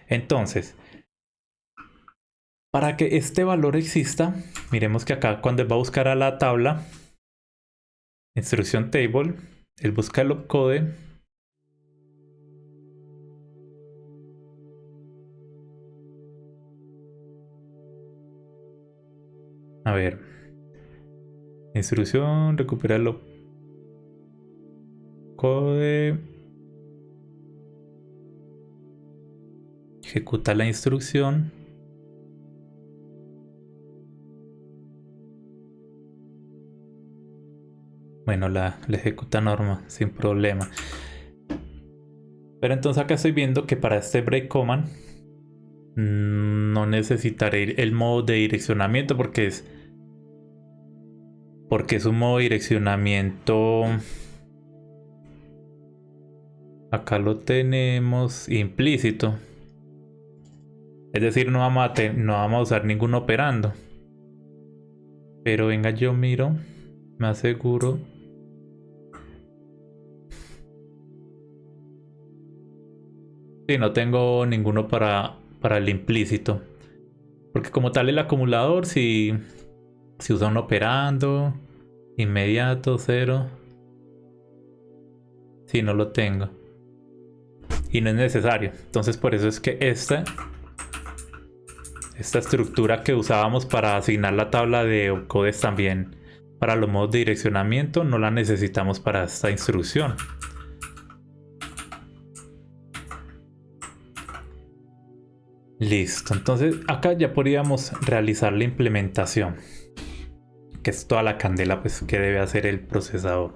Entonces, para que este valor exista, miremos que acá cuando va a buscar a la tabla, instrucción table, él busca el opcode. A ver, instrucción, recupera el opcode, ejecuta la instrucción. Bueno, la ejecuta normal, sin problema. Pero entonces acá estoy viendo que para este break command no necesitaré el modo de direccionamiento porque es un modo de direccionamiento. Acá lo tenemos implícito. Es decir, no vamos a usar ningún operando. Pero venga, yo miro, me aseguro. Sí, no tengo ninguno para el implícito. Porque como tal el acumulador, si usa un operando, inmediato, cero. Sí, no lo tengo. Y no es necesario. Entonces por eso es que esta estructura que usábamos para asignar la tabla de opcodes también para los modos de direccionamiento no la necesitamos para esta instrucción. Listo, entonces acá ya podríamos realizar la implementación, que es toda la candela pues que debe hacer el procesador.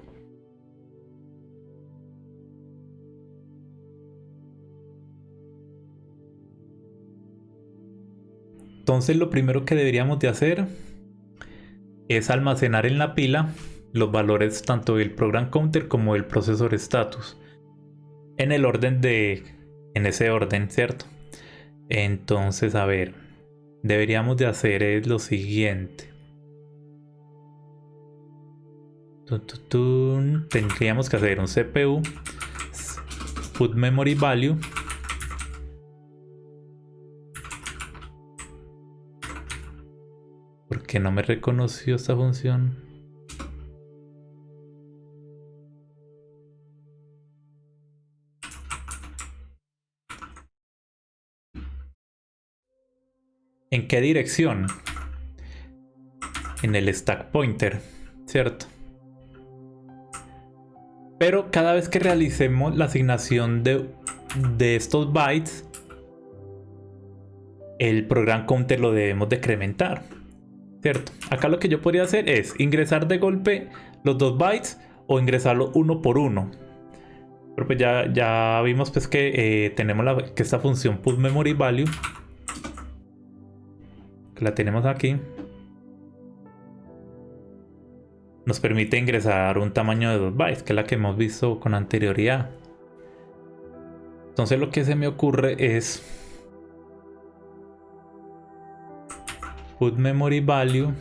Entonces lo primero que deberíamos de hacer es almacenar en la pila los valores tanto del program counter como del procesor status en el orden en ese orden, ¿cierto? Entonces, a ver, deberíamos de hacer es lo siguiente. Tendríamos que hacer un CPU put memory value porque no me reconoció esta función. ¿En qué dirección? En el stack pointer, ¿cierto? Pero cada vez que realicemos la asignación de estos bytes, el program counter lo debemos decrementar, ¿cierto? Acá lo que yo podría hacer es ingresar de golpe los 2 bytes o ingresarlo uno por uno. Pero pues ya vimos pues que tenemos que esta función put memory value, que la tenemos aquí, nos permite ingresar un tamaño de 2 bytes, que es la que hemos visto con anterioridad. Entonces lo que se me ocurre es put memory value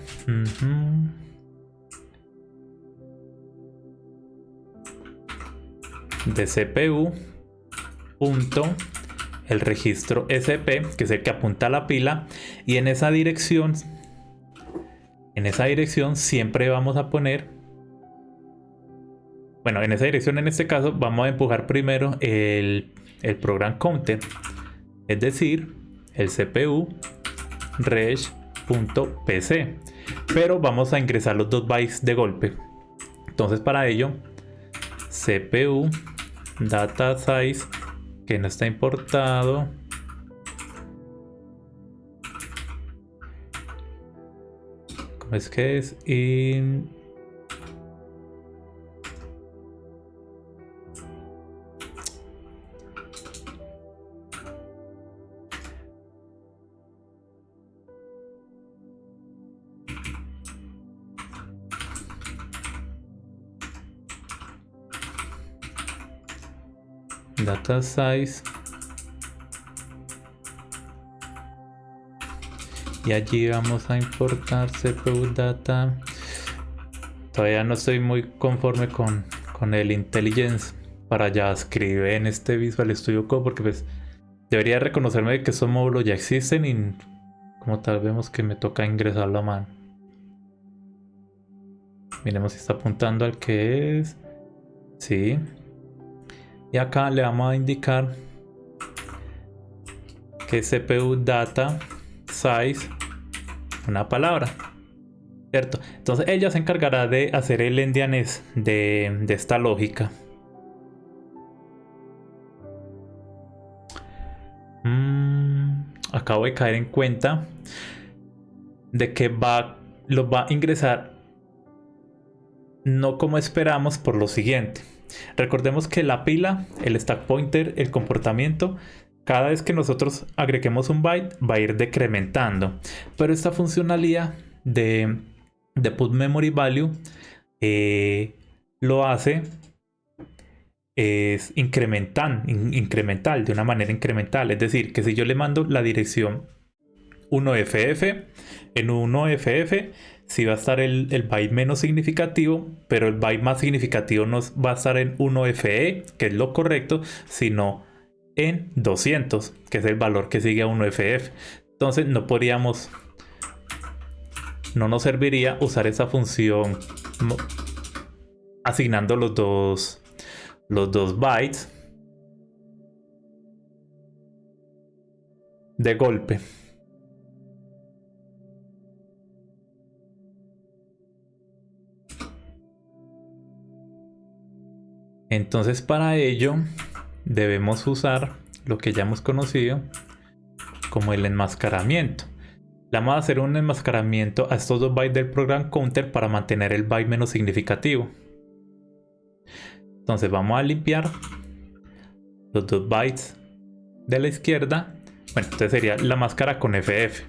de CPU punto el registro SP, que es el que apunta a la pila, y en esa dirección siempre vamos a poner, bueno, en esa dirección en este caso vamos a empujar primero el program counter, es decir, el CPU reg.pc, pero vamos a ingresar los 2 bytes de golpe. Entonces para ello CPU data size, que no está importado, ¿cómo es que es? Data size, y allí vamos a importar CPU data. Todavía no estoy muy conforme con el IntelliJ para JavaScript en este Visual Studio Code, porque pues Debería reconocerme de que estos módulos ya existen y como tal vemos que me toca ingresar la mano. Miremos si está apuntando al que es. Sí. Y acá le vamos a indicar que CPU data size una palabra, ¿cierto? Entonces ella se encargará de hacer el endianés de esta lógica. Acabo de caer en cuenta de que lo va a ingresar no como esperamos por lo siguiente. Recordemos que la pila, el stack pointer, el comportamiento, cada vez que nosotros agreguemos un byte va a ir decrementando. Pero esta funcionalidad de put memory value lo hace es incremental, de una manera incremental. Es decir, que si yo le mando la dirección 1FF, en 1FF sí va a estar el byte menos significativo, pero el byte más significativo no va a estar en 1FE, que es lo correcto, sino en 200, que es el valor que sigue a 1FF. Entonces no nos serviría usar esa función asignando los dos bytes de golpe. Entonces para ello debemos usar lo que ya hemos conocido como el enmascaramiento. Le vamos a hacer un enmascaramiento a estos 2 bytes del program counter para mantener el byte menos significativo. Entonces vamos a limpiar los 2 bytes de la izquierda. Bueno, entonces sería la máscara con FF.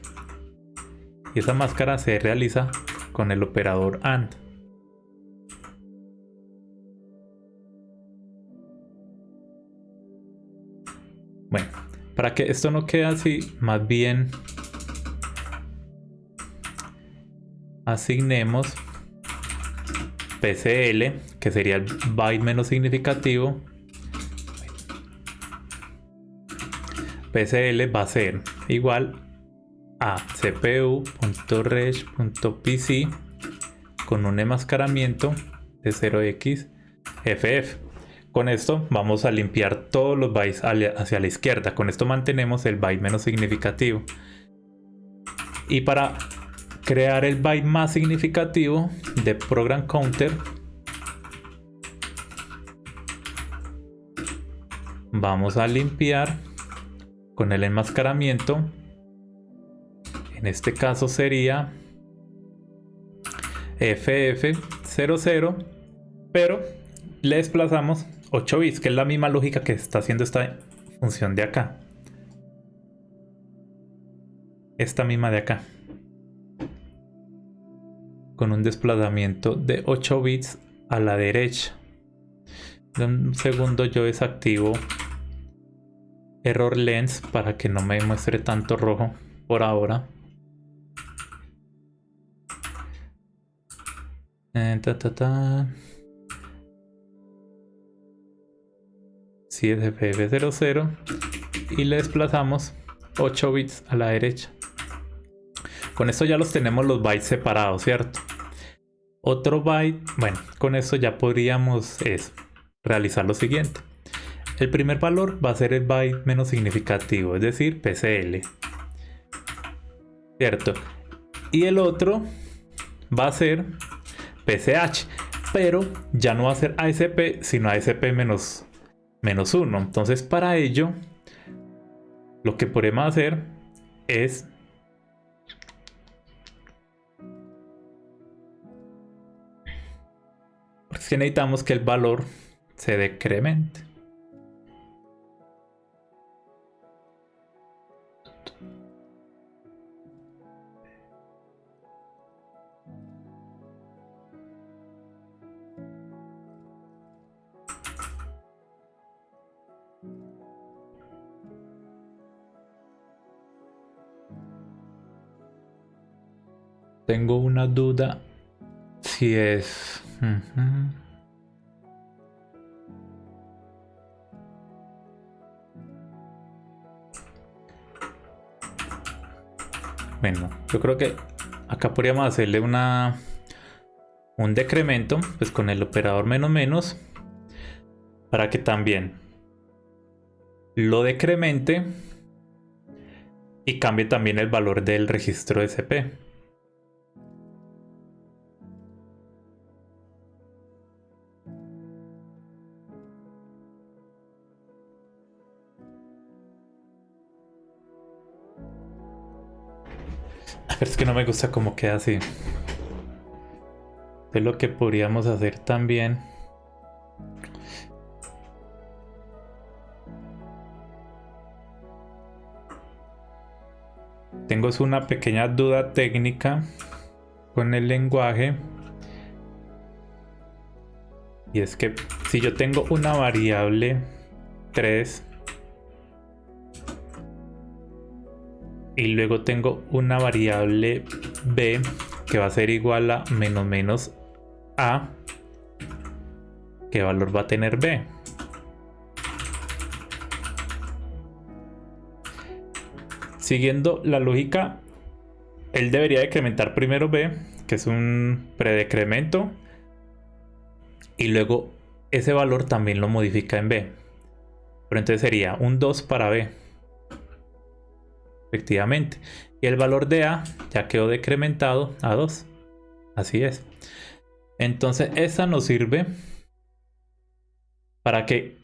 Y esa máscara se realiza con el operador AND. Bueno, para que esto no quede así, más bien asignemos PCL, que sería el byte menos significativo. PCL va a ser igual a cpu.reg.pc con un enmascaramiento de 0xFF. Con esto vamos a limpiar todos los bytes hacia la izquierda. Con esto mantenemos el byte menos significativo. Y para crear el byte más significativo de program counter, vamos a limpiar con el enmascaramiento. En este caso sería FF00, pero le desplazamos 8 bits, que es la misma lógica que está haciendo esta función de acá. Esta misma de acá. Con un desplazamiento de 8 bits a la derecha. En un segundo yo desactivo error lens para que no me muestre tanto rojo por ahora. Sí, es FF00 y le desplazamos 8 bits a la derecha. Con esto ya los tenemos los bytes separados, ¿cierto? Otro byte, bueno, con esto ya podríamos realizar lo siguiente. El primer valor va a ser el byte menos significativo, es decir, PCL, ¿cierto? Y el otro va a ser PCH, pero ya no va a ser ASP, sino ASP menos 1. Entonces para ello, lo que podemos hacer es que necesitamos que el valor se decremente. Tengo una duda si es... Bueno, yo creo que acá podríamos hacerle un decremento, pues con el operador menos menos, para que también lo decremente y cambie también el valor del registro SP. Pero es que no me gusta cómo queda así. Es lo que podríamos hacer también. Tengo una pequeña duda técnica con el lenguaje. Y es que si yo tengo una variable 3 y luego tengo una variable b que va a ser igual a menos menos a, ¿qué valor va a tener b? Siguiendo la lógica, él debería decrementar primero b, que es un predecremento, y luego ese valor también lo modifica en b. Pero entonces sería un 2 para b. Efectivamente. Y el valor de a ya quedó decrementado a 2. Así es. Entonces esa nos sirve para que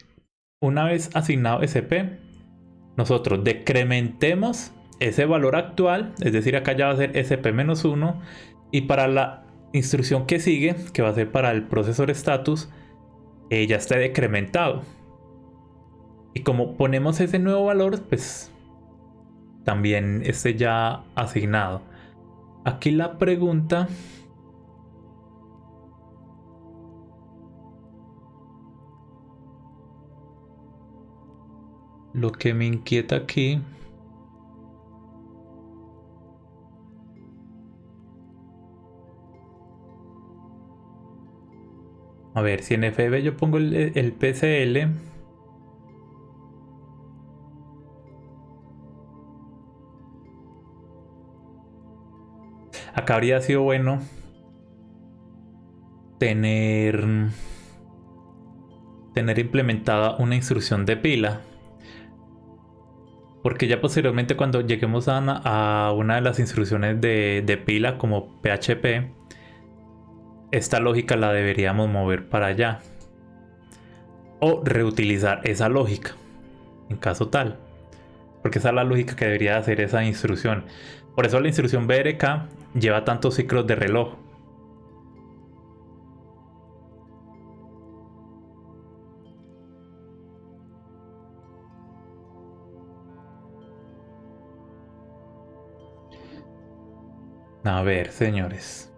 una vez asignado SP, nosotros decrementemos ese valor actual, es decir, acá ya va a ser SP-1, y para la instrucción que sigue, que va a ser para el procesor status, ya esté decrementado. Y como ponemos ese nuevo valor, pues también esté ya asignado. Aquí la pregunta... Lo que me inquieta aquí... A ver, si en FB yo pongo el PCL... Acá habría sido bueno tener implementada una instrucción de pila. Porque ya posteriormente cuando lleguemos a una de las instrucciones de pila como PHP, esta lógica la deberíamos mover para allá. O reutilizar esa lógica, en caso tal. Porque esa es la lógica que debería hacer esa instrucción. Por eso la instrucción BRK lleva tantos ciclos de reloj. A ver, señores.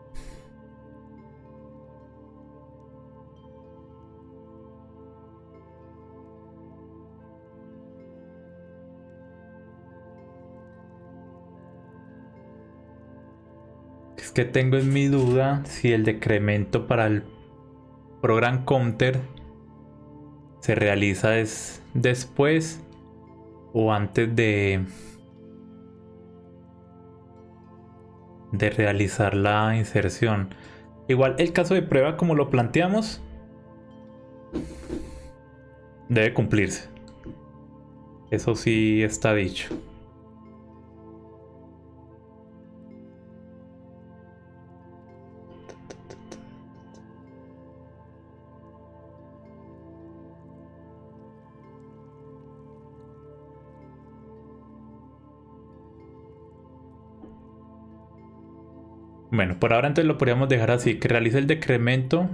Es que tengo en mi duda si el decremento para el program counter se realiza después o antes de realizar la inserción. Igual el caso de prueba como lo planteamos debe cumplirse. Eso sí está dicho. Bueno, por ahora entonces lo podríamos dejar así, que realice el decremento.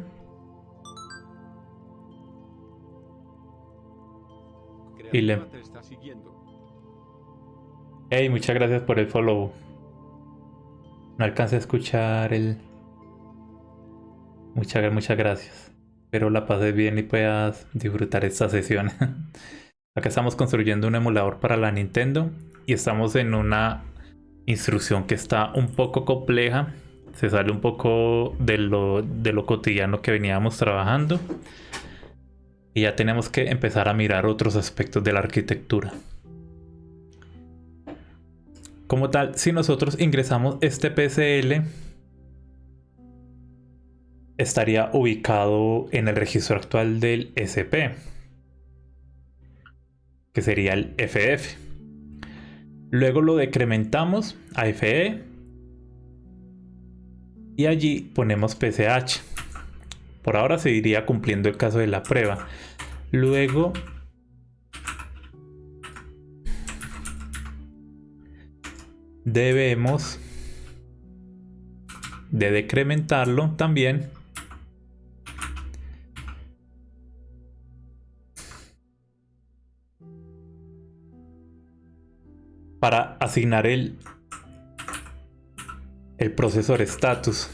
Y le... Hey, muchas gracias por el follow. No alcancé a escuchar el... Muchas gracias. Espero la pases bien y puedas disfrutar esta sesión. Acá estamos construyendo un emulador para la Nintendo y estamos en una instrucción que está un poco compleja. Se sale un poco de lo cotidiano que veníamos trabajando. Y ya tenemos que empezar a mirar otros aspectos de la arquitectura. Como tal, si nosotros ingresamos este PSL, estaría ubicado en el registro actual del SP, que sería el FF. Luego lo decrementamos a FE y allí ponemos PCH. Por ahora se iría cumpliendo el caso de la prueba. Luego debemos de decrementarlo también para asignar el procesor status.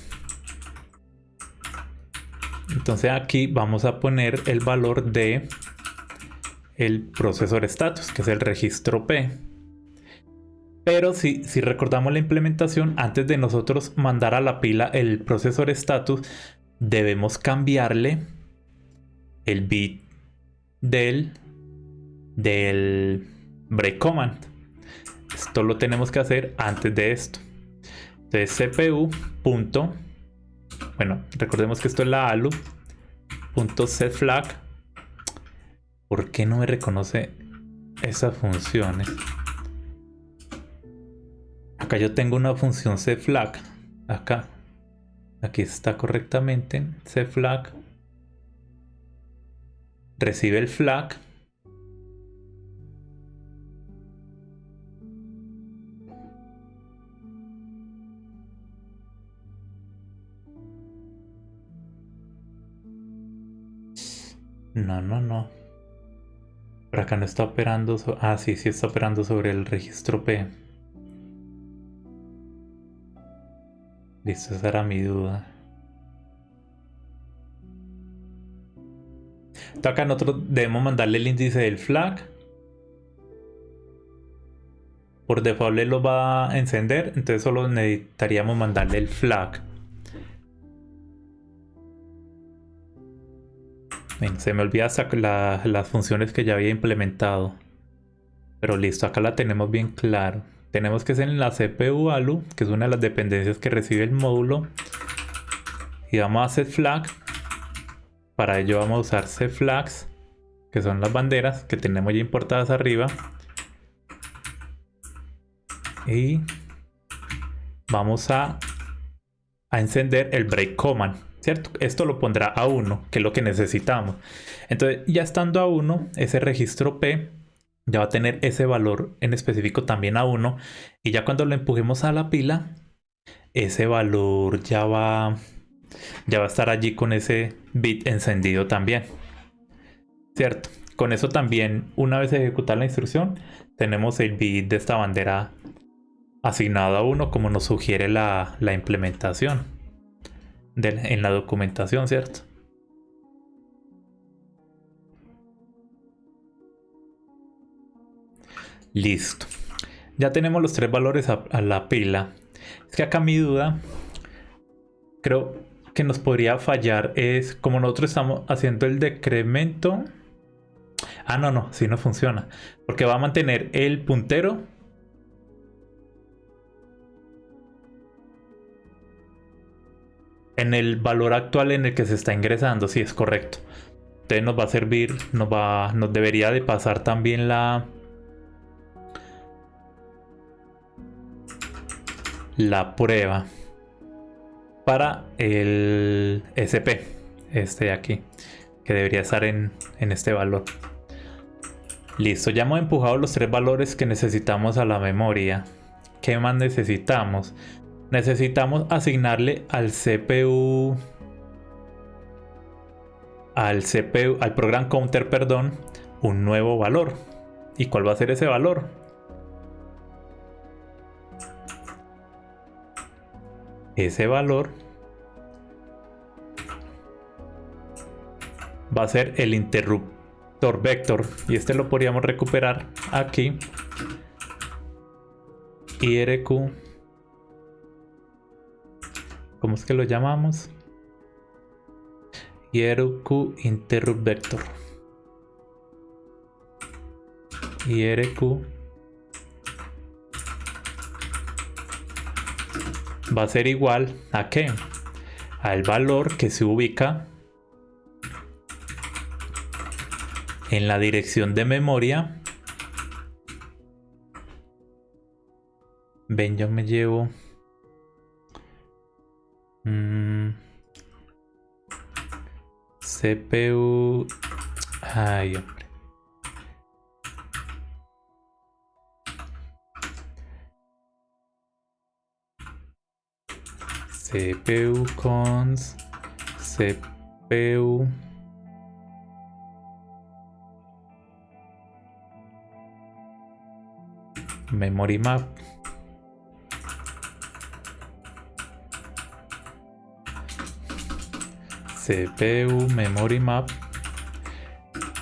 Entonces aquí vamos a poner el valor de el procesor status, que es el registro P. Pero si recordamos la implementación, antes de nosotros mandar a la pila el procesor status, debemos cambiarle el bit del break command. Esto lo tenemos que hacer antes de esto. Entonces CPU punto, bueno, recordemos que esto es la ALU punto set flag. ¿Por qué no me reconoce esas funciones? Acá yo tengo una función set flag. Acá, aquí está correctamente. Set flag recibe el flag. No. Por acá no está operando. Sí está operando sobre el registro P. Listo, esa era mi duda. Entonces acá nosotros debemos mandarle el índice del flag. Por default lo va a encender, entonces solo necesitaríamos mandarle el flag. Bien, se me olvida las funciones que ya había implementado. Pero listo, acá la tenemos bien claro. Tenemos que ser en la CPU ALU, que es una de las dependencias que recibe el módulo. Y vamos a set flag. Para ello vamos a usar set flags, que son las banderas que tenemos ya importadas arriba. Y vamos a encender el break command, ¿cierto? Esto lo pondrá a 1, que es lo que necesitamos. Entonces, ya estando a 1, ese registro P ya va a tener ese valor en específico también a 1. Y ya cuando lo empujemos a la pila, ese valor ya va a estar allí con ese bit encendido también, ¿cierto? Con eso también, una vez ejecutada la instrucción, tenemos el bit de esta bandera asignado a 1, como nos sugiere la implementación en la documentación, ¿cierto? Listo. Ya tenemos los 3 valores a la pila. Es que acá mi duda, creo que nos podría fallar, es como nosotros estamos haciendo el decremento. No, si no funciona. Porque va a mantener el puntero en el valor actual en el que se está ingresando, si es correcto. Entonces nos va a servir, nos debería de pasar también la prueba para el SP, este de aquí, que debería estar en este valor. Listo, ya hemos empujado los 3 valores que necesitamos a la memoria. ¿Qué más necesitamos? Necesitamos asignarle al CPU, al program counter, perdón, un nuevo valor. ¿Y cuál va a ser ese valor? Ese valor va a ser el interruptor vector, y este lo podríamos recuperar aquí. IRQ, ¿cómo es que lo llamamos? IRQ interrupt vector. IRQ va a ser igual a ¿qué? Al valor que se ubica en la dirección de memoria. Ven, yo me llevo CPU. Ay, hombre. CPU cons CPU memory map. CPU memory map.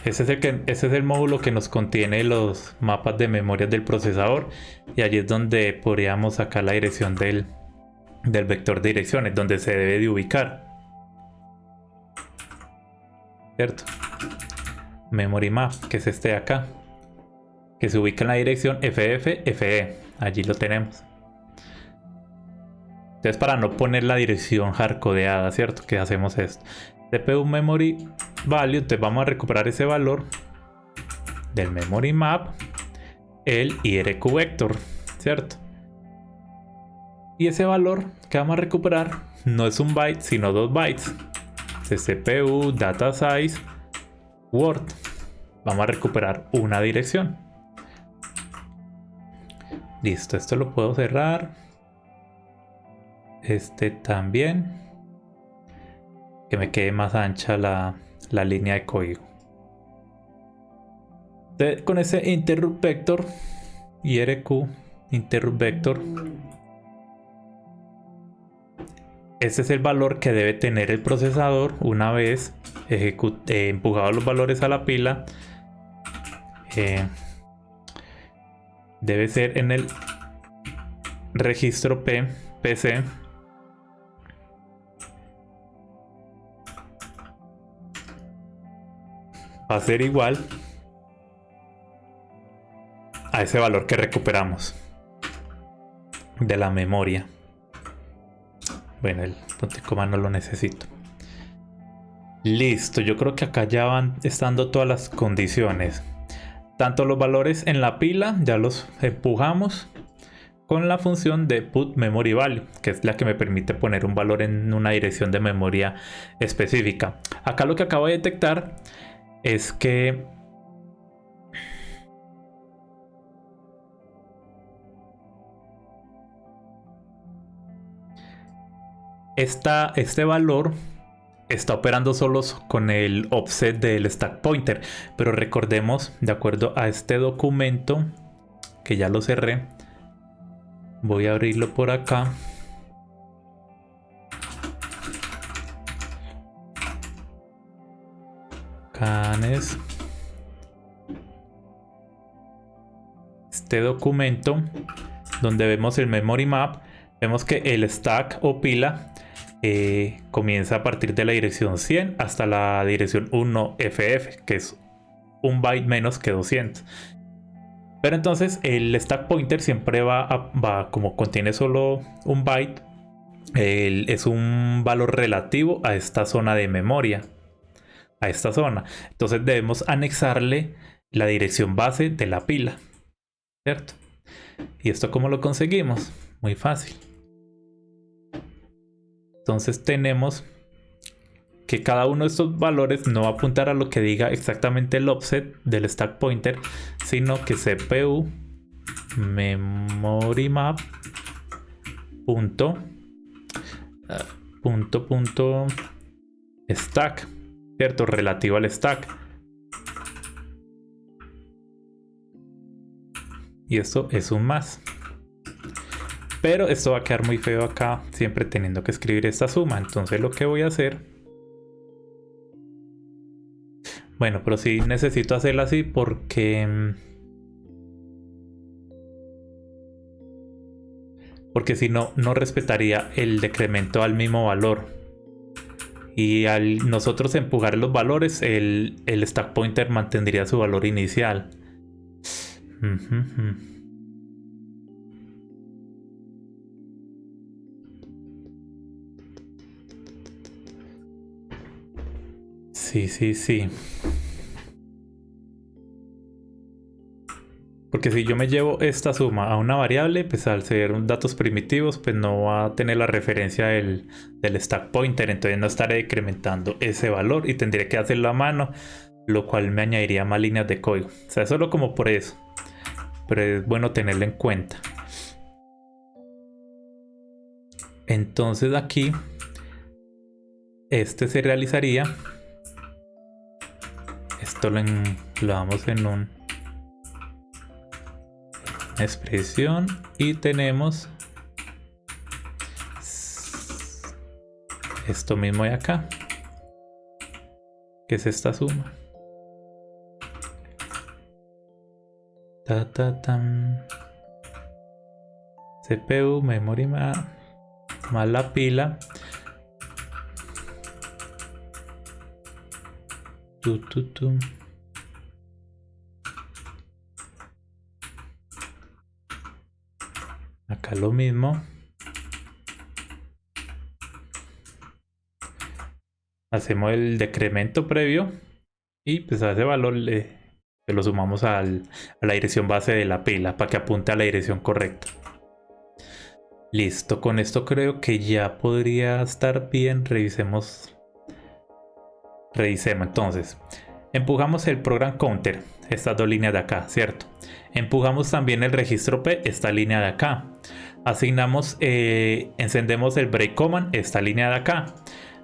Ese es el módulo que nos contiene los mapas de memoria del procesador, y allí es donde podríamos sacar la dirección del vector de direcciones, donde se debe de ubicar, ¿cierto? Memory map, que es este de acá, que se ubica en la dirección FFFE. Allí lo tenemos. Entonces, para no poner la dirección hardcodeada, ¿cierto? Que hacemos esto. CPU memory value. Entonces vamos a recuperar ese valor del memory map, el IRQ vector, ¿cierto? Y ese valor que vamos a recuperar no es un byte, sino 2 bytes. De CPU, data size, word. Vamos a recuperar una dirección. Listo, esto lo puedo cerrar. Este también. Que me quede más ancha la línea de código. Entonces, con ese interrupt vector, IRQ interrupt vector, este es el valor que debe tener el procesador una vez empujado los valores a la pila. Debe ser en el registro PC. Va a ser igual a ese valor que recuperamos de la memoria. Bueno, el punto y coma no lo necesito. Listo, yo creo que acá ya van estando todas las condiciones. Tanto los valores en la pila ya los empujamos con la función de put memory value, que es la que me permite poner un valor en una dirección de memoria específica. Acá lo que acabo de detectar es que este valor está operando solo con el offset del stack pointer, pero recordemos, de acuerdo a este documento que ya lo cerré, voy a abrirlo por acá. Canes. Este documento donde vemos el memory map, vemos que el stack o pila comienza a partir de la dirección 100 hasta la dirección 1FF, que es un byte menos que 200. Pero entonces el stack pointer siempre va como contiene solo un byte, es un valor relativo a esta zona de memoria, a esta zona. Entonces debemos anexarle la dirección base de la pila, ¿cierto? ¿Y esto cómo lo conseguimos? Muy fácil. Entonces tenemos que cada uno de estos valores no va a apuntar a lo que diga exactamente el offset del stack pointer, sino que CPU memory map punto stack, ¿cierto? Relativo al stack. Y esto es un más. Pero esto va a quedar muy feo acá, siempre teniendo que escribir esta suma. Entonces lo que voy a hacer... Bueno, pero sí necesito hacerla así porque... Porque si no, no respetaría el decremento al mismo valor. Y al nosotros empujar los valores, el stack pointer mantendría su valor inicial. Sí. Porque si yo me llevo esta suma a una variable, pues al ser datos primitivos, pues no va a tener la referencia del stack pointer, entonces no estaré decrementando ese valor y tendría que hacerlo a mano, lo cual me añadiría más líneas de código. O sea, solo como por eso, pero es bueno tenerlo en cuenta. Entonces aquí este se realizaría, esto lo damos en una expresión y tenemos esto mismo de acá, que es esta suma. CPU, memoria más la pila. Acá lo mismo. Hacemos el decremento previo y pues a ese valor le lo sumamos a la dirección base de la pila para que apunte a la dirección correcta. Listo, con esto creo que ya podría estar bien. Revisemos entonces. Empujamos el program counter, estas dos líneas de acá, ¿cierto? Empujamos también el registro P, esta línea de acá. Asignamos, encendemos el break command, esta línea de acá.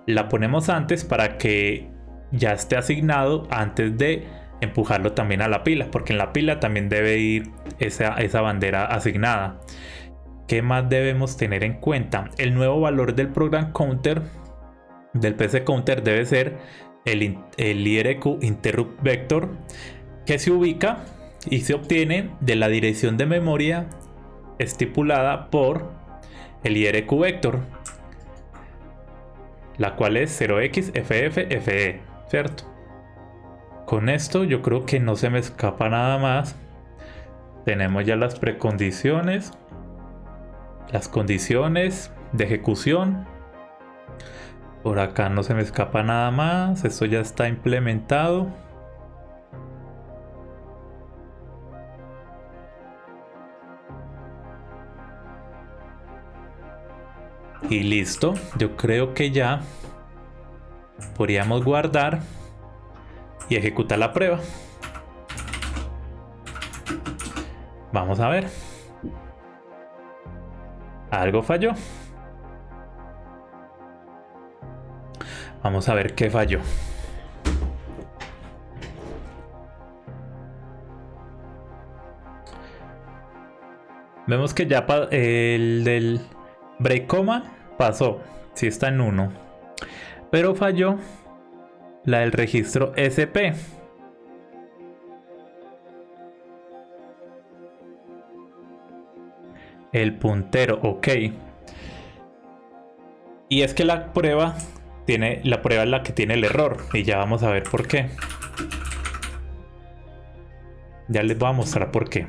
La ponemos antes para que ya esté asignado antes de empujarlo también a la pila, porque en la pila también debe ir esa bandera asignada. ¿Qué más debemos tener en cuenta? El nuevo valor del program counter, del PC counter, debe ser el IRQ interrupt vector, que se ubica y se obtiene de la dirección de memoria estipulada por el IRQ vector, la cual es 0xFFFE, ¿cierto? Con esto yo creo que no se me escapa nada más. Tenemos ya las precondiciones, las condiciones de ejecución. Por acá no se me escapa nada más. Esto ya está implementado. Y listo. Yo creo que ya podríamos guardar y ejecutar la prueba. Vamos a ver. Algo falló. Vamos a ver qué falló. Vemos que ya el del break command pasó. Sí está en 1. Pero falló la del registro SP. El puntero, ok. Y es que la prueba es la que tiene el error. Y ya vamos a ver por qué. Ya les voy a mostrar por qué.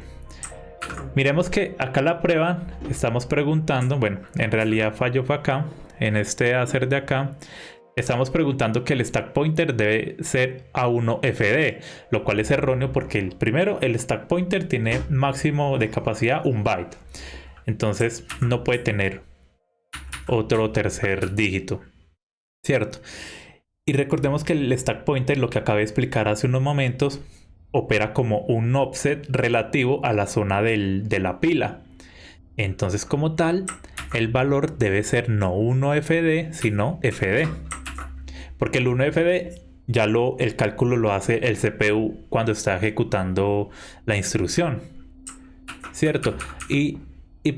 Miremos que acá la prueba estamos preguntando, bueno, en realidad fallo fue acá, en este hacer de acá, estamos preguntando que el stack pointer debe ser A1FD, lo cual es erróneo porque el stack pointer tiene máximo de capacidad 1 byte. Entonces no puede tener otro tercer dígito, ¿cierto? Y recordemos que el stack pointer, lo que acabé de explicar hace unos momentos, opera como un offset relativo a la zona de la pila. Entonces, como tal, el valor debe ser no 1FD, sino FD. Porque el 1FD ya el cálculo lo hace el CPU cuando está ejecutando la instrucción, ¿cierto? Y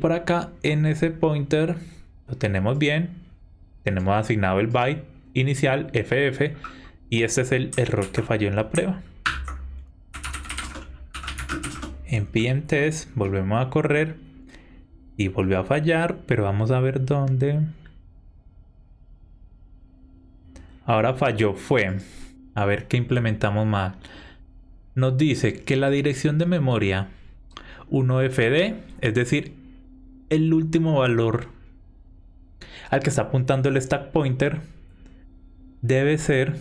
por acá en ese pointer lo tenemos bien. Tenemos asignado el byte inicial FF y este es el error que falló en la prueba. En PMTest volvemos a correr y volvió a fallar, pero vamos a ver dónde. Ahora falló fue, a ver qué implementamos mal. Nos dice que la dirección de memoria 1FD, es decir, el último valor al que está apuntando el stack pointer, debe ser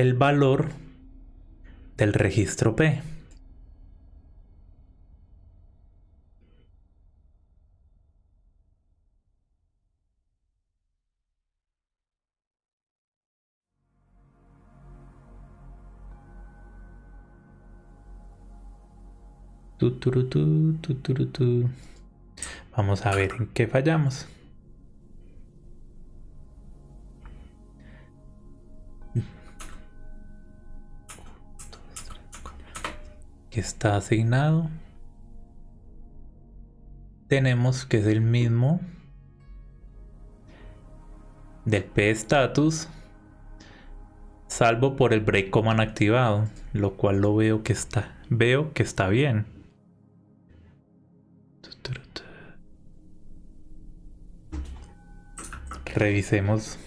el valor del registro P. Vamos a ver en qué fallamos. Que está asignado. Tenemos que es el mismo del p-status, salvo por el break command activado, lo cual lo veo que está bien. Revisemos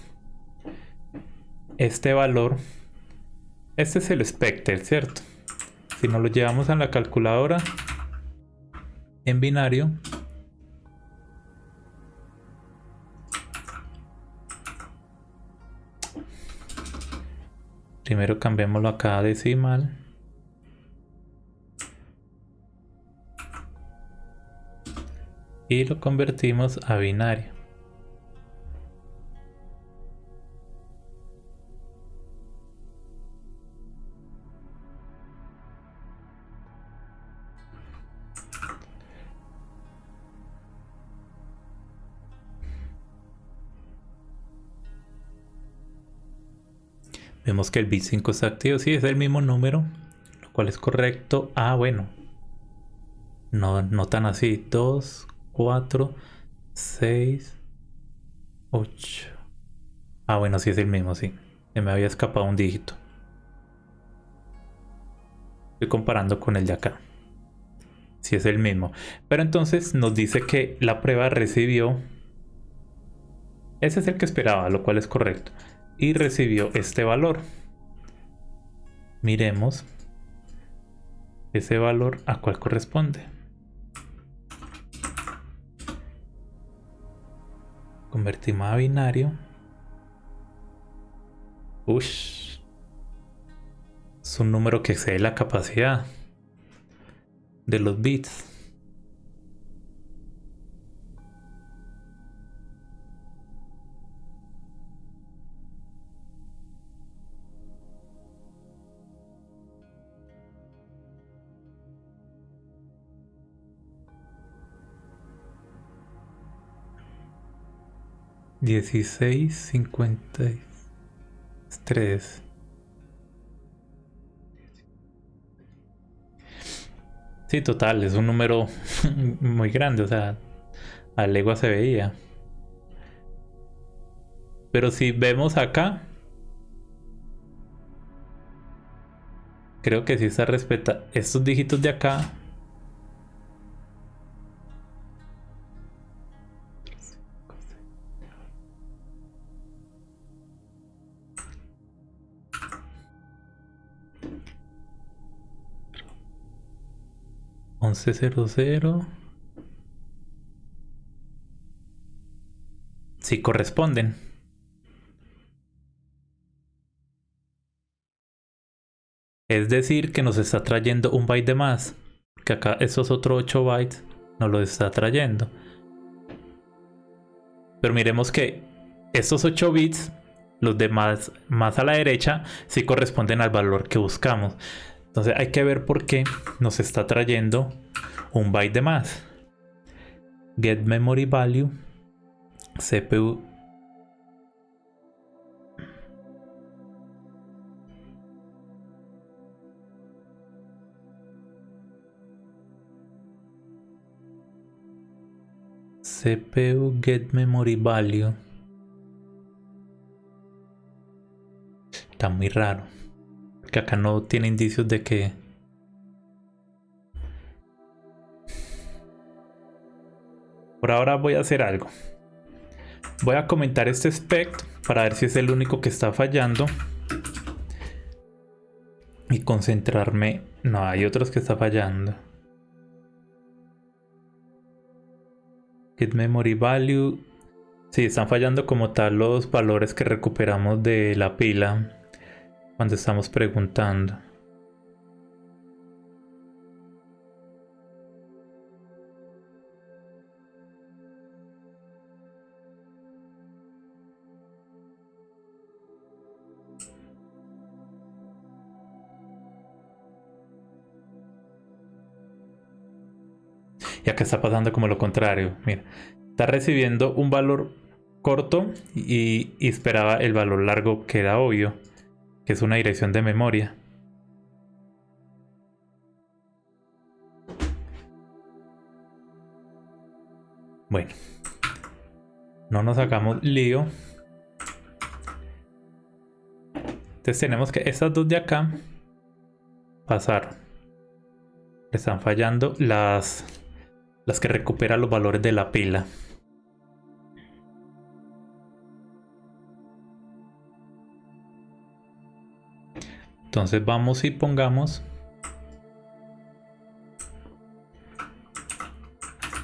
este valor. Este es el Spectre, ¿cierto? Si nos lo llevamos a la calculadora en binario, primero cambiémoslo acá a decimal. Y lo convertimos a binario. Vemos que el bit 5 está activo. Sí, es el mismo número, lo cual es correcto. Ah, bueno. No tan así. 2, 4, 6, 8. Ah, bueno, sí es el mismo, sí. Se me había escapado un dígito. Estoy comparando con el de acá. Sí es el mismo. Pero entonces nos dice que la prueba recibió... Ese es el que esperaba, lo cual es correcto. Y recibió este valor. Miremos ese valor a cuál corresponde. Convertimos a binario. Ush. Es un número que excede la capacidad de los bits. $16.53. Sí, total, es un número muy grande, o sea, a legua se veía. Pero si vemos acá, creo que sí está respeta estos dígitos de acá. $11.00. Sí corresponden. Es decir, que nos está trayendo un byte de más. Que acá esos otros 8 bytes nos lo está trayendo. Pero miremos que estos 8 bits, los demás más a la derecha, sí corresponden al valor que buscamos. Entonces hay que ver por qué nos está trayendo un byte de más. Get memory value CPU. CPU get memory value. Está muy raro. Porque acá no tiene indicios de que... Por ahora voy a hacer algo. Voy a comentar este spec para ver si es el único que está fallando. Y concentrarme... No, hay otros que está fallando. Get memory value. Sí, están fallando como tal los valores que recuperamos de la pila. cuando estamos preguntando. Y acá está pasando como lo contrario. Mira, está recibiendo un valor corto y esperaba el valor largo, que era obvio, que es una dirección de memoria. Bueno, no nos hagamos lío. Entonces tenemos que estas dos de acá pasar. Están fallando las que recuperan los valores de la pila. Entonces vamos y pongamos.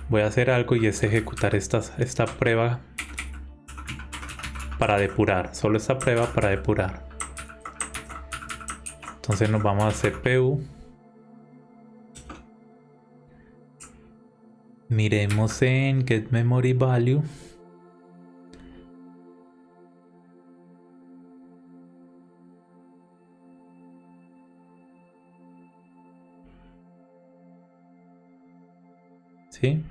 Voy a hacer algo y es ejecutar esta prueba para depurar. Solo esta prueba para depurar. Entonces nos vamos a CPU. Miremos en Get Memory Value. ¿Sí?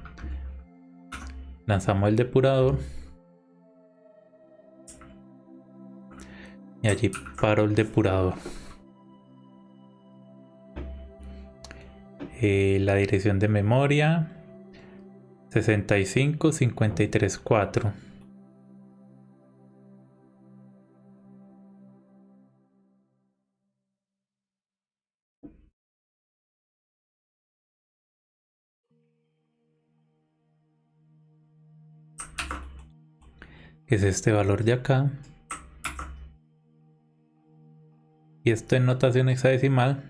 Lanzamos el depurador. Y allí paro el depurador. La dirección de memoria 65.53.4. Que es este valor de acá. Y esto en notación hexadecimal.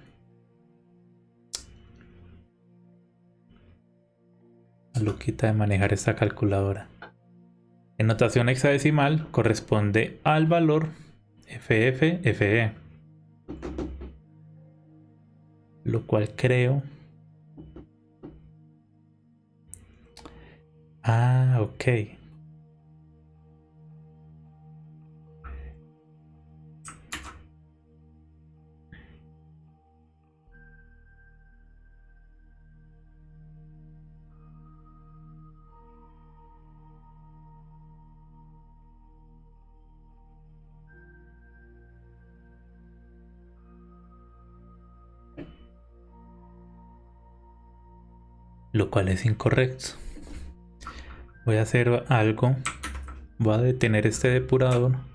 Lo quita de manejar esta calculadora. En notación hexadecimal corresponde al valor FFFE. Lo cual creo. Ah, ok. Lo cual es incorrecto. Voy a hacer algo. Voy a detener este depurador.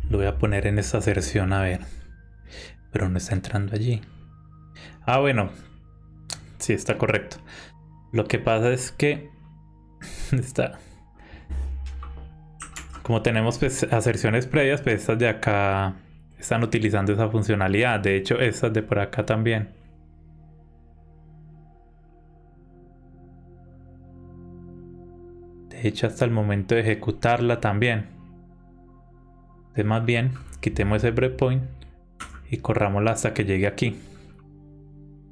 Lo voy a poner en esta aserción a ver. Pero no está entrando allí. Ah, bueno. Sí, está correcto. Lo que pasa es que está. Como tenemos pues, aserciones previas, pues estas de acá están utilizando esa funcionalidad. De hecho, estas de por acá también. De hecho, hasta el momento de ejecutarla también. Entonces, más bien, quitemos ese breakpoint y corrámosla hasta que llegue aquí.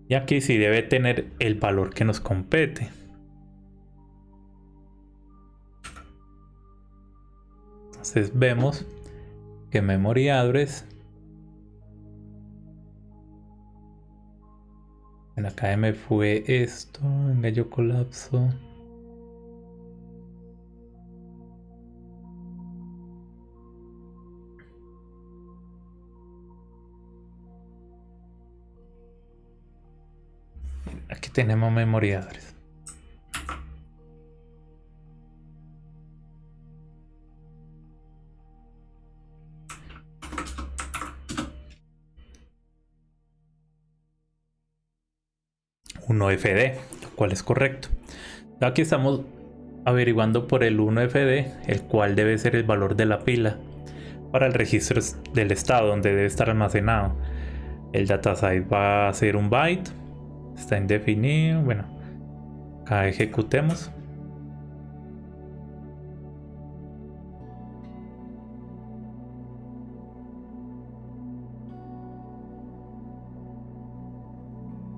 Y aquí sí debe tener el valor que nos compete. Entonces vemos que memory address en acá me fue esto. Venga, yo colapso. Aquí tenemos memory address. 1FD, lo cual es correcto. Aquí estamos averiguando por el 1FD, el cual debe ser el valor de la pila para el registro del estado donde debe estar almacenado. El datasite va a ser un byte, está indefinido. Bueno, acá ejecutemos.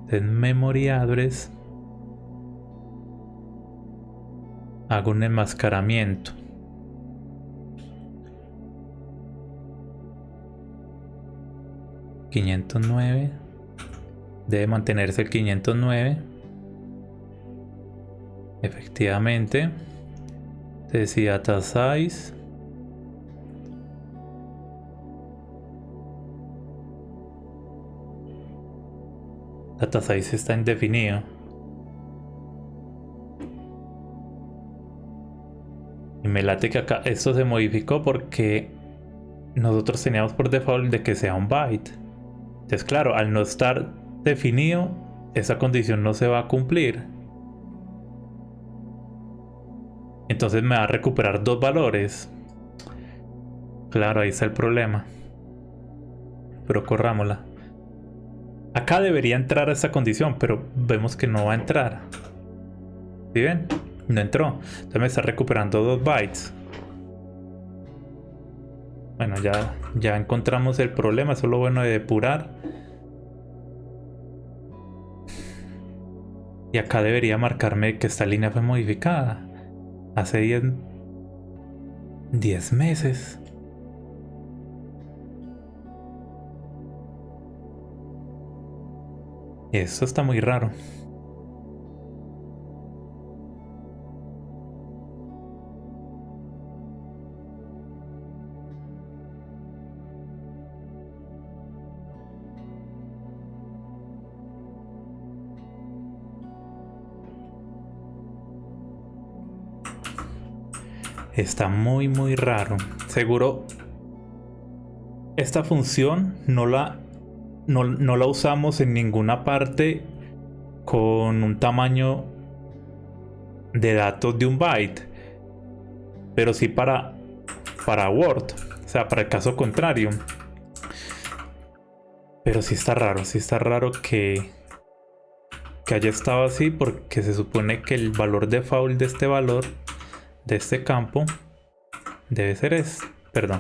En memory address hago un enmascaramiento. ...509... debe mantenerse el 509. Efectivamente. Decía data size. Data size está indefinido. Y me late que acá esto se modificó porque nosotros teníamos por default de que sea un byte. Entonces claro, al no estar definido, esa condición no se va a cumplir. Entonces me va a recuperar dos valores. Claro, ahí está el problema. Pero corrámosla. Acá debería entrar esta condición, pero vemos que no va a entrar. ¿Sí ven? No entró. Entonces me está recuperando 2 bytes. Bueno, ya encontramos el problema. Eso es lo bueno de depurar. Y acá debería marcarme que esta línea fue modificada. Hace 10 meses. Eso está muy raro. Está muy raro. Seguro esta función no la usamos en ninguna parte con un tamaño de datos de un byte, pero sí para Word, o sea, para el caso contrario. Pero sí está raro que haya estado así, porque se supone que el valor default de este valor, de este campo, debe ser perdón.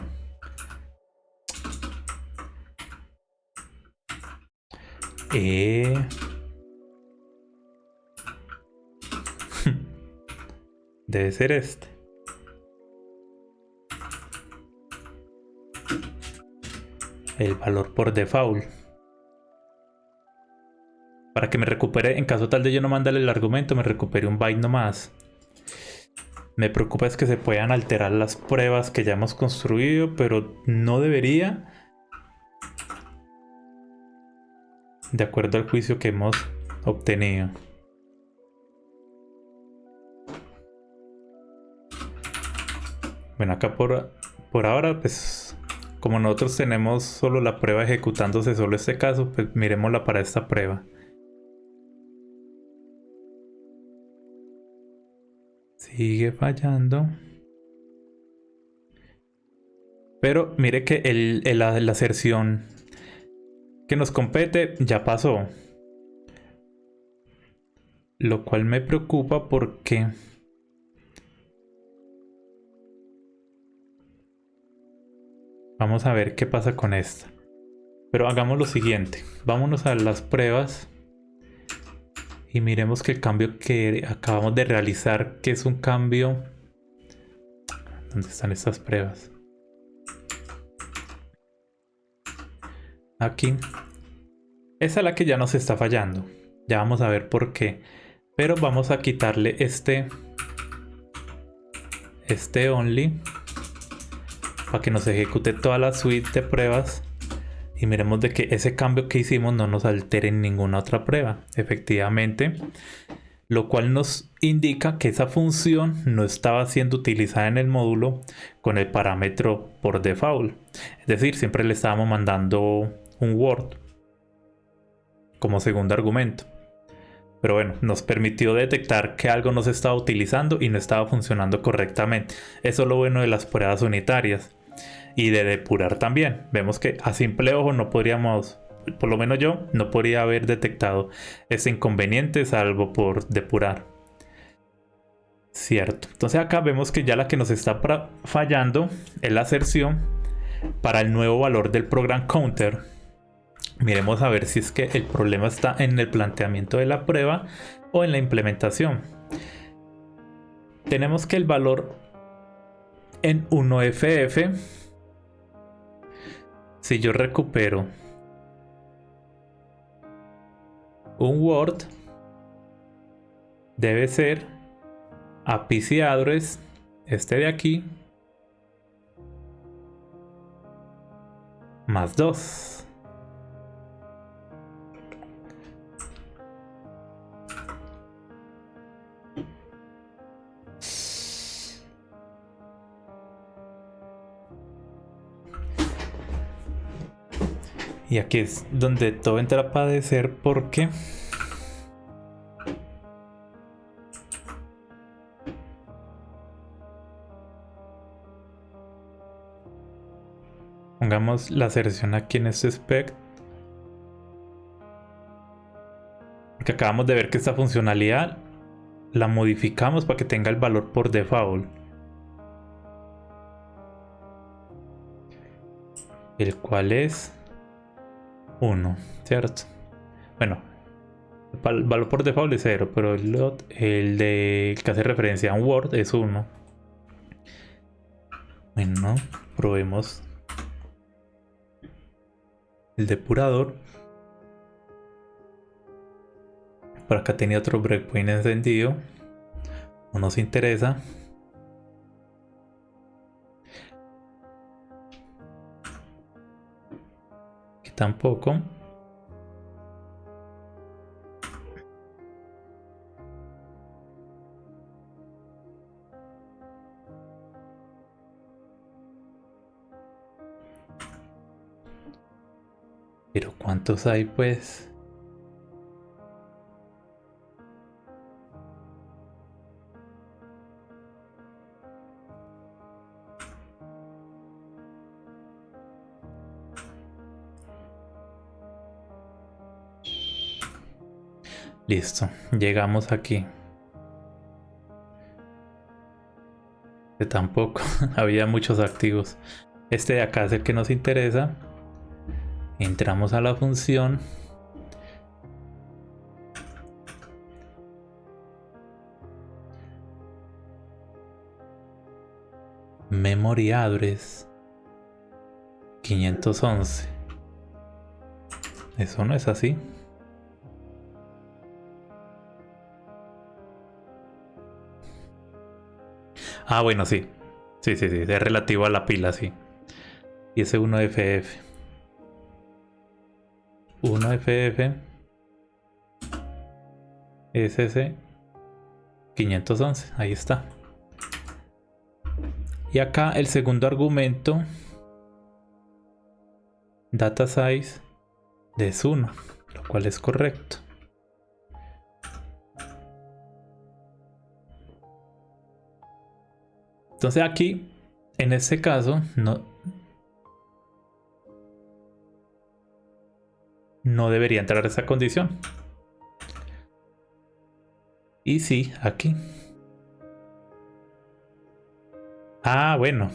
Debe ser este. El valor por default. Para que me recupere, en caso tal de yo no mandarle el argumento, me recupere un byte nomás. Me preocupa es que se puedan alterar las pruebas que ya hemos construido, pero no debería. De acuerdo al juicio que hemos obtenido. Bueno, acá por ahora, pues como nosotros tenemos solo la prueba ejecutándose solo este caso, pues miremosla para esta prueba. Sigue fallando. Pero mire que la aserción que nos compete ya pasó. Lo cual me preocupa porque vamos a ver qué pasa con esta. Pero hagamos lo siguiente. Vámonos a las pruebas. Y miremos que el cambio que acabamos de realizar, que es un cambio... ¿Dónde están estas pruebas? Aquí. Esa es la que ya nos está fallando. Ya vamos a ver por qué. Pero vamos a quitarle este only, para que nos ejecute toda la suite de pruebas. Y miremos de que ese cambio que hicimos no nos altere en ninguna otra prueba. Efectivamente. Lo cual nos indica que esa función no estaba siendo utilizada en el módulo con el parámetro por default. Es decir, siempre le estábamos mandando un Word como segundo argumento. Pero bueno, nos permitió detectar que algo no se estaba utilizando y no estaba funcionando correctamente. Eso es lo bueno de las pruebas unitarias. Y de depurar también. Vemos que a simple ojo no podríamos, por lo menos yo, no podría haber detectado ese inconveniente salvo por depurar. Cierto. Entonces acá vemos que ya la que nos está fallando es la aserción para el nuevo valor del program counter. Miremos a ver si es que el problema está en el planteamiento de la prueba o en la implementación. Tenemos que el valor en 1FF, si yo recupero un Word, debe ser a PC address, este de aquí, más 2. Y aquí es donde todo entra a padecer porque pongamos la aserción aquí en este spec, porque acabamos de ver que esta funcionalidad la modificamos para que tenga el valor por default, el cual es 1, ¿cierto? Bueno, el valor por default es 0, pero el que hace referencia a un Word es 1. Bueno, probemos el depurador. Por acá tenía otro breakpoint encendido. No nos interesa. Aquí tampoco. Pero ¿cuántos hay pues? Listo, llegamos aquí. Que tampoco había muchos activos. Este de acá es el que nos interesa. Entramos a la función. Memory address 511. Eso no es así. Ah, bueno, sí. Sí, es relativo a la pila, sí. Y ese 1FF. 1FF es ese 511. Ahí está. Y acá el segundo argumento, data size, es 1, lo cual es correcto. Entonces aquí, en este caso, no debería entrar esa condición. Y sí, aquí. Ah, bueno.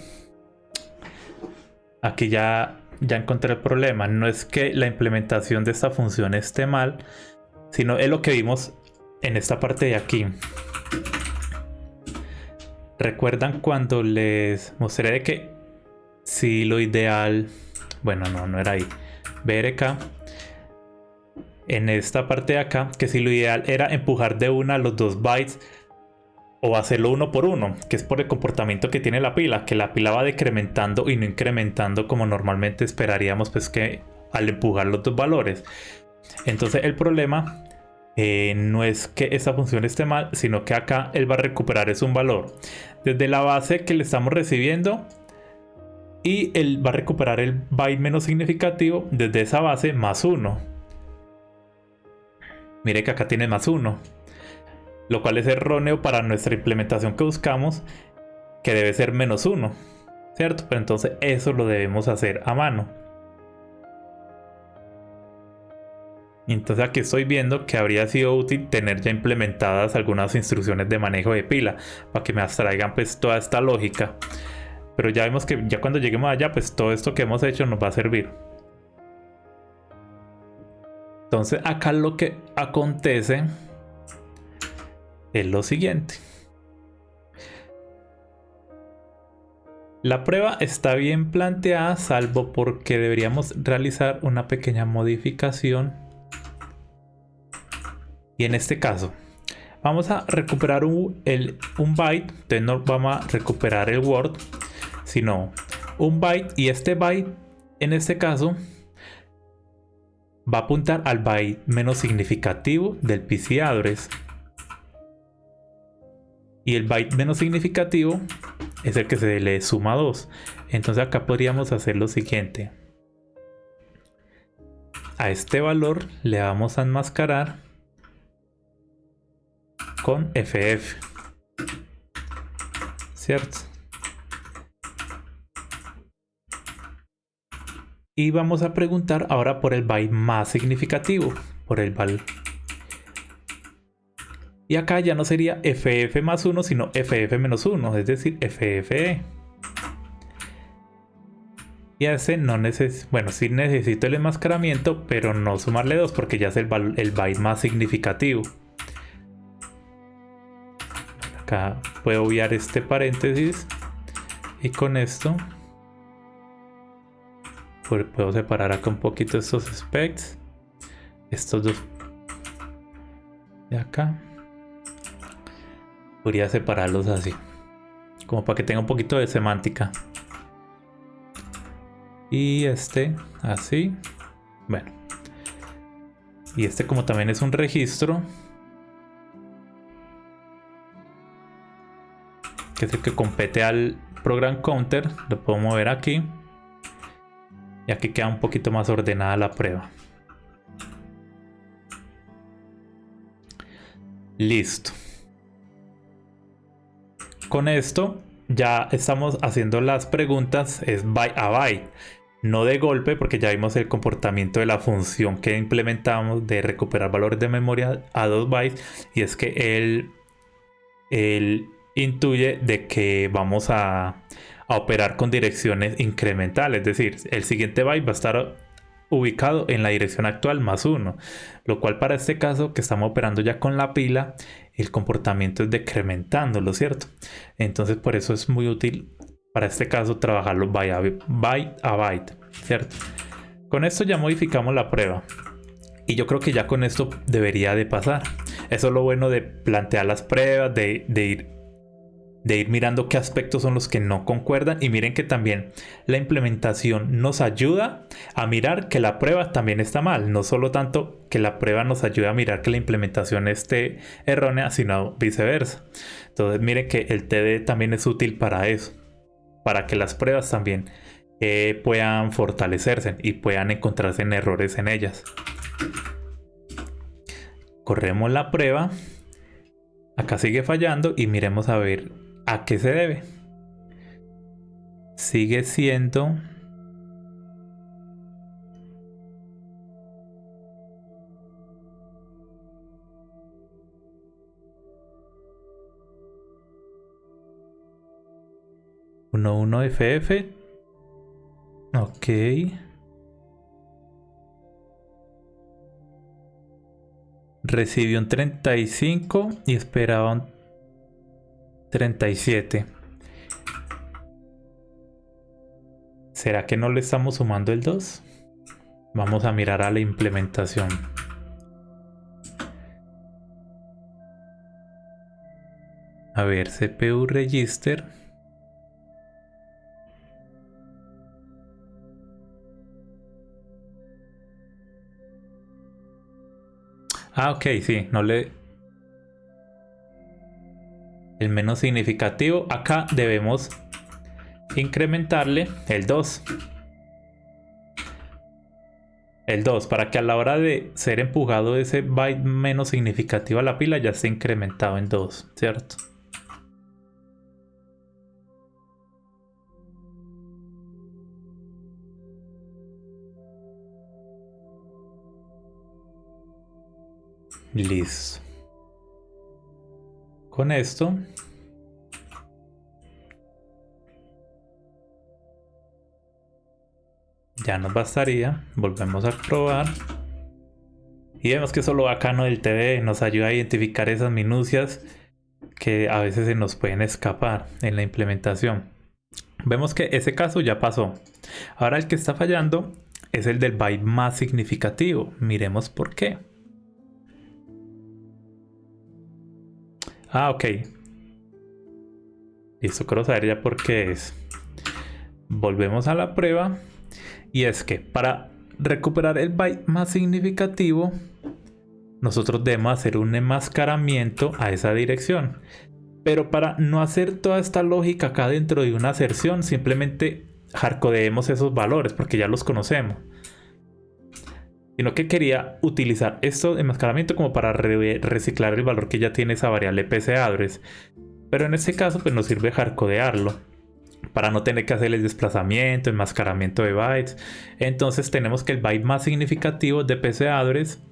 Aquí ya encontré el problema. No es que la implementación de esta función esté mal, sino es lo que vimos en esta parte de aquí. ¿Recuerdan cuando les mostré de que si lo ideal... Bueno, no era ahí. BRK. En esta parte de acá, que si lo ideal era empujar de una a los 2 bytes o hacerlo uno por uno, que es por el comportamiento que tiene la pila, que la pila va decrementando y no incrementando como normalmente esperaríamos, pues que al empujar los dos valores. Entonces el problema no es que esta función esté mal, sino que acá él va a recuperar es un valor desde la base que le estamos recibiendo y él va a recuperar el byte menos significativo desde esa base más 1. Mire que acá tiene +1, lo cual es erróneo para nuestra implementación que buscamos, que debe ser -1, ¿cierto? Pero entonces eso lo debemos hacer a mano. Entonces aquí estoy viendo que habría sido útil tener ya implementadas algunas instrucciones de manejo de pila para que me abstraigan pues toda esta lógica. Pero ya vemos que ya cuando lleguemos allá, pues todo esto que hemos hecho nos va a servir. Entonces acá lo que acontece es lo siguiente. La prueba está bien planteada, salvo porque deberíamos realizar una pequeña modificación. Y en este caso, vamos a recuperar un byte. Entonces no vamos a recuperar el word, sino un byte. Y este byte, en este caso, va a apuntar al byte menos significativo del PC address. Y el byte menos significativo es el que se le suma 2. Entonces acá podríamos hacer lo siguiente. A este valor le vamos a enmascarar con FF, ¿cierto? Y vamos a preguntar ahora por el byte más significativo, por el valor. Y acá ya no sería FF +1, sino FF -1, es decir, FFE. Y a ese no necesito, bueno, sí necesito el enmascaramiento, pero no sumarle 2 porque ya es el byte más significativo. Acá puedo obviar este paréntesis y con esto puedo separar acá un poquito estos specs, estos dos de acá. Podría separarlos así, como para que tenga un poquito de semántica. Y este así, bueno. Y este como también es un registro, que es el que compete al program counter, lo puedo mover aquí. Y aquí queda un poquito más ordenada la prueba. Listo. Con esto ya estamos haciendo las preguntas, es byte a byte. No de golpe, porque ya vimos el comportamiento de la función que implementamos de recuperar valores de memoria a 2 bytes. Y es que él intuye de que vamos a operar con direcciones incrementales. Es decir, el siguiente byte va a estar ubicado en la dirección actual +1. Lo cual para este caso que estamos operando ya con la pila, el comportamiento es decrementándolo, ¿cierto? Entonces por eso es muy útil para este caso trabajarlo byte a byte, ¿cierto? Con esto ya modificamos la prueba. Y yo creo que ya con esto debería de pasar. Eso es lo bueno de plantear las pruebas, de ir mirando qué aspectos son los que no concuerdan. Y miren que también la implementación nos ayuda a mirar que la prueba también está mal. No solo tanto que la prueba nos ayuda a mirar que la implementación esté errónea, sino viceversa. Entonces miren que el TD también es útil para eso, para que las pruebas también puedan fortalecerse y puedan encontrarse en errores en ellas. Corremos la prueba. Acá sigue fallando y miremos a ver a qué se debe. Sigue siendo ff. Ok. Recibió un 35 y esperaba un 37. ¿Será que no le estamos sumando el 2? Vamos a mirar a la implementación. A ver, CPU register. Ah, ok, sí, no le... El menos significativo, acá debemos incrementarle el 2. El 2, para que a la hora de ser empujado ese byte menos significativo a la pila ya esté incrementado en 2, ¿cierto? Listo. Con esto ya nos bastaría. Volvemos a probar. Y vemos que eso lo bacano del TDD nos ayuda a identificar esas minucias que a veces se nos pueden escapar en la implementación. Vemos que ese caso ya pasó. Ahora el que está fallando es el del byte más significativo. Miremos por qué. Ah, ok. Listo, quiero saber ya por qué es. Volvemos a la prueba. Y es que para recuperar el byte más significativo, nosotros debemos hacer un enmascaramiento a esa dirección. Pero para no hacer toda esta lógica acá dentro de una aserción, simplemente hardcodeemos esos valores porque ya los conocemos. Sino que quería utilizar esto de enmascaramiento como para reciclar el valor que ya tiene esa variable psaddress. Pero en este caso pues nos sirve hardcodearlo para no tener que hacer el desplazamiento, enmascaramiento de bytes. Entonces tenemos que el byte más significativo de psaddress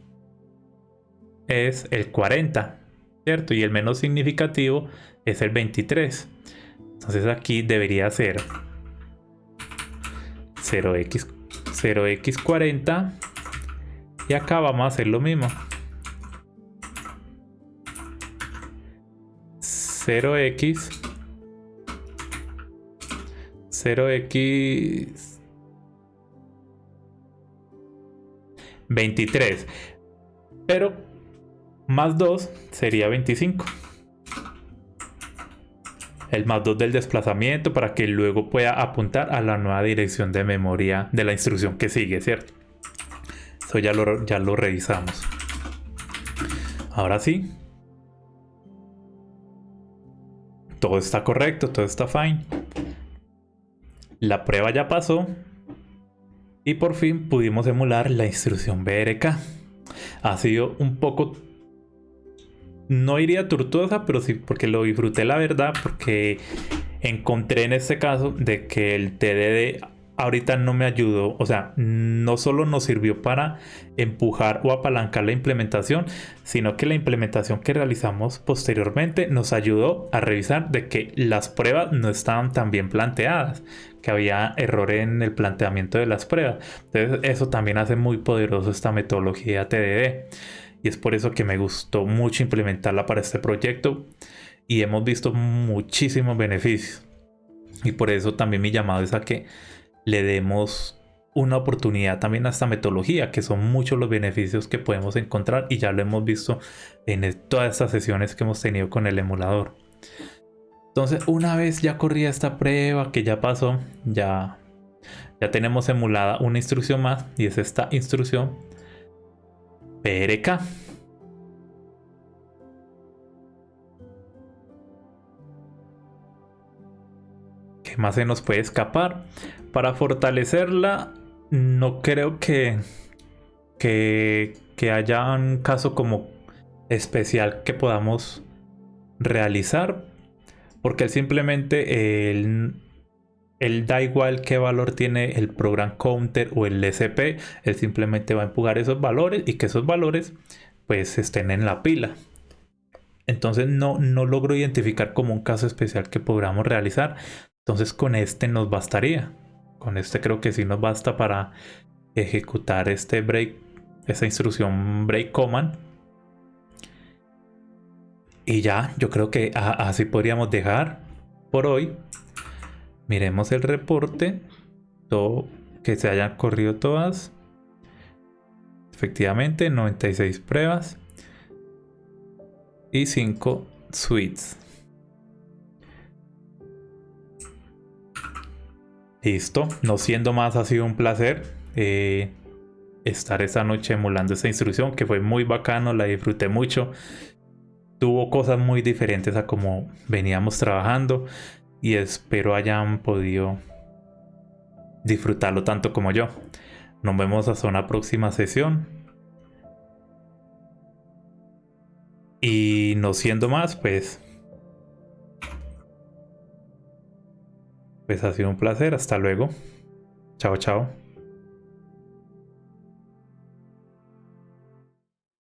es el 40, ¿cierto? Y el menos significativo es el 23. Entonces aquí debería ser 0x40 y acá vamos a hacer lo mismo. 0x 23, pero más 2 sería 25. El más 2 del desplazamiento para que luego pueda apuntar a la nueva dirección de memoria de la instrucción que sigue, ¿cierto? Eso ya lo revisamos. Ahora sí. Todo está correcto, todo está fine. La prueba ya pasó. Y por fin pudimos emular la instrucción BRK. Ha sido un poco... No iría tortuosa, pero sí porque lo disfruté, la verdad, porque encontré en este caso de que el TDD ahorita no me ayudó, o sea, no solo nos sirvió para empujar o apalancar la implementación, sino que la implementación que realizamos posteriormente nos ayudó a revisar de que las pruebas no estaban tan bien planteadas, que había error en el planteamiento de las pruebas. Entonces eso también hace muy poderoso esta metodología TDD. Y es por eso que me gustó mucho implementarla para este proyecto y hemos visto muchísimos beneficios. Y por eso también mi llamado es a que le demos una oportunidad también a esta metodología, que son muchos los beneficios que podemos encontrar y ya lo hemos visto en todas estas sesiones que hemos tenido con el emulador. Entonces, una vez ya corría esta prueba que ya pasó, ya tenemos emulada una instrucción más y es esta instrucción BRK. ¿Qué más se nos puede escapar? Para fortalecerla, no creo que haya un caso como especial que podamos realizar, porque él da igual qué valor tiene el program counter o el SP, él simplemente va a empujar esos valores y que esos valores pues estén en la pila. Entonces no logro identificar como un caso especial que podamos realizar. Entonces con este nos bastaría. Con este creo que sí nos basta para ejecutar esta instrucción break command. Y ya, yo creo que así podríamos dejar por hoy. Miremos el reporte. Todo, que se hayan corrido todas. Efectivamente, 96 pruebas. Y 5 suites. Listo. No siendo más, ha sido un placer estar esta noche emulando esta instrucción, que fue muy bacano, la disfruté mucho. Tuvo cosas muy diferentes a como veníamos trabajando y espero hayan podido disfrutarlo tanto como yo. Nos vemos hasta una próxima sesión. Y no siendo más, pues ha sido un placer. Hasta luego. Chao, chao.